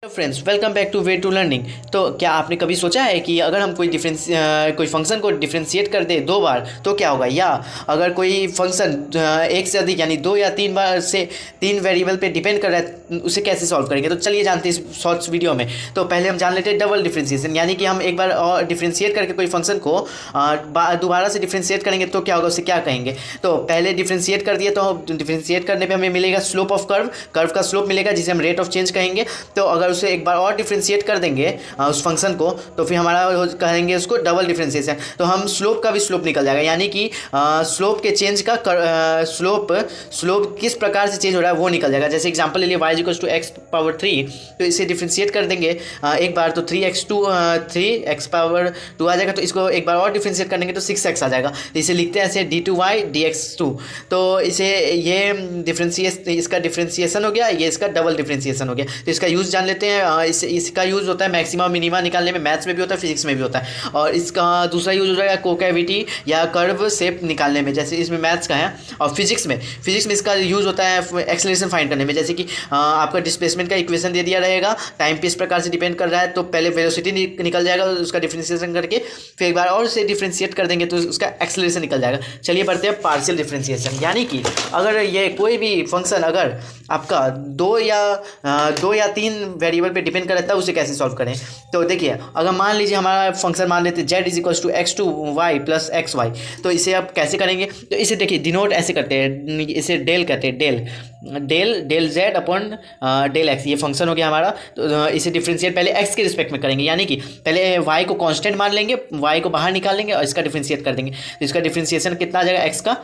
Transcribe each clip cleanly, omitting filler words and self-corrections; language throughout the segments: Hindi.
Friends welcome back to way to learning. तो क्या आपने कभी सोचा है कि अगर हम कोई फंक्शन को डिफ्रेंशिएट कर दे दो बार तो क्या होगा, या अगर कोई फंक्शन एक से अधिक यानी दो या तीन बार से तीन वेरिएबल पे डिपेंड कर रहा है उसे कैसे सॉल्व करेंगे। तो चलिए जानते हैं इस शॉर्ट्स वीडियो में। तो पहले हम जान लेते हैं डबल डिफ्रेंशिएशन, यानी कि हम एक बार और डिफ्रेंशिएट करके कोई फंक्शन को दोबारा से डिफ्रेंशिएट करेंगे तो क्या होगा, उसे क्या कहेंगे। तो पहले डिफ्रेंशिएट कर दिए तो डिफ्रेंशिएट करने पर हमें मिलेगा स्लोप ऑफ कर्व का स्लोप मिलेगा जिसे हम रेट ऑफ चेंज कहेंगे। तो अगर उसे एक बार और डिफ्रेंशिएट कर देंगे उस फंक्शन को तो फिर हमारा कहेंगे उसको डबल डिफ्रेंशिएशन। तो हम स्लोप का भी स्लोप निकल जाएगा, यानी कि स्लोप के चेंज का स्लोप किस प्रकार से चेंज हो रहा है वो निकल जाएगा। जैसे एग्जांपल ले लिए y = x⁻3, तो इसे डिफ्रेंशिएट कर देंगे एक बार तो 3x⁻2 आ जाएगा। तो इसको एक बार और डिफ्रेंशिएट करेंगे तो 6x आ जाएगा। तो इसे लिखते हैं ऐसे d2y dx2। तो इसे ये इसका डिफ्रेंशिएशन हो गया, ये इसका डबल डिफ्रेंशिएशन हो गया। तो इसका यूज़ जान लेते हैं। इसका यूज़ होता है मैक्सिमा मिनिमा निकालने में, मैथ्स में भी होता है, फिजिक्स में भी होता है। और इसका दूसरा यूज़ हो जाएगा कोकैविटी या कर्व शेप निकालने में, जैसे इसमें मैथ्स का है। और फिजिक्स में इसका यूज़ होता है एक्सेलरेशन फाइंड करने में। जैसे कि आपका डिस्प्लेसमेंट का इक्वेशन दे दिया रहेगा, टाइम पे इस प्रकार से डिपेंड कर रहा है, तो पहले वेलोसिटी निकल जाएगा, उसका डिफ्रेंशिएशन करके फिर एक बार और से डिफ्रेंशिएट कर देंगे तो उसका एक्सेलरेशन निकल जाएगा। चलिए पढ़ते हैं पार्शियल डिफ्रेंशिएशन, यानी कि अगर ये कोई भी फंक्शन अगर आपका दो या तीन वेरिएबल पे डिपेंड कर रहा है उसे कैसे सॉल्व करें। तो देखिए, अगर मान लीजिए हमारा फंक्शन मान लेते z = x2y + xy, तो इसे आप कैसे करेंगे। तो इसे देखिए डिनोट ऐसे करते हैं, इसे डेल कहते हैं, del z upon del x। ये फंक्शन हो गया हमारा। तो इसे डिफ्रेंशिएट पहले x के रिस्पेक्ट में करेंगे, यानी कि पहले y को कांस्टेंट मान लेंगे, y को बाहर निकाल लेंगे और इसका डिफ्रेंशिएट कर देंगे। तो इसका डिफ्रेंशिएशन कितना आ जाएगा, x का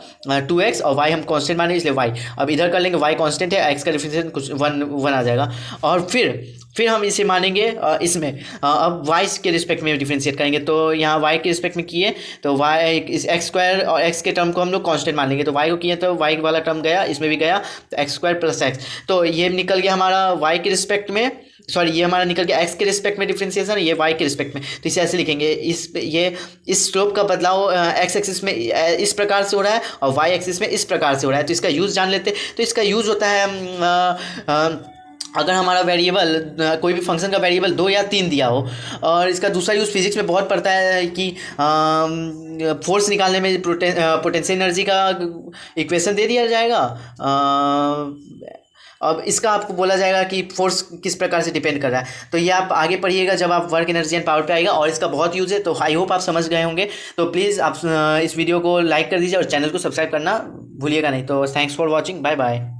2x, और y हम कांस्टेंट मानेंगे इसलिए y। अब इधर कर लेंगे, y कांस्टेंट है, x का डिफ्रेंशिएशन कुछ 1 आ जाएगा। और फिर हम इसे मानेंगे इसमें अब y के रिस्पेक्ट में डिफ्रेंशिएट करेंगे। तो यहाँ y के रिस्पेक्ट में किए तो y इस x² और x के टर्म को हम लोग कांस्टेंट मान लेंगे। तो y को किए तो y वाला टर्म गया, इसमें भी गया, तो x² + x। तो ये निकल गया हमारा y के रिस्पेक्ट में, सॉरी ये हमारा निकल गया x के रिस्पेक्ट में डिफ्रेंशिएशन, ये y के रिस्पेक्ट में। तो इसे ऐसे लिखेंगे, इस स्लोप का बदलाव x एक्सिस में इस प्रकार से हो रहा है और y एक्सिस में इस प्रकार से हो रहा है। तो इसका यूज़ जान लेते हैं। तो इसका यूज़ होता है अगर हमारा वेरिएबल कोई भी फंक्शन का वेरिएबल 2 या 3 दिया हो। और इसका दूसरा यूज़ फिजिक्स में बहुत पड़ता है कि फोर्स निकालने में पोटेंशियल एनर्जी का इक्वेशन दे दिया जाएगा। अब इसका आपको बोला जाएगा कि फोर्स किस प्रकार से डिपेंड कर रहा है। तो ये आप आगे पढ़िएगा जब आप वर्क एनर्जी एंड पावर पे आएगा, और इसका बहुत यूज़ है। तो आई होप आप समझ गए होंगे। तो प्लीज़ आप इस वीडियो को लाइक कर दीजिए और चैनल को सब्सक्राइब करना भूलिएगा नहीं। तो thanks for watching, bye bye.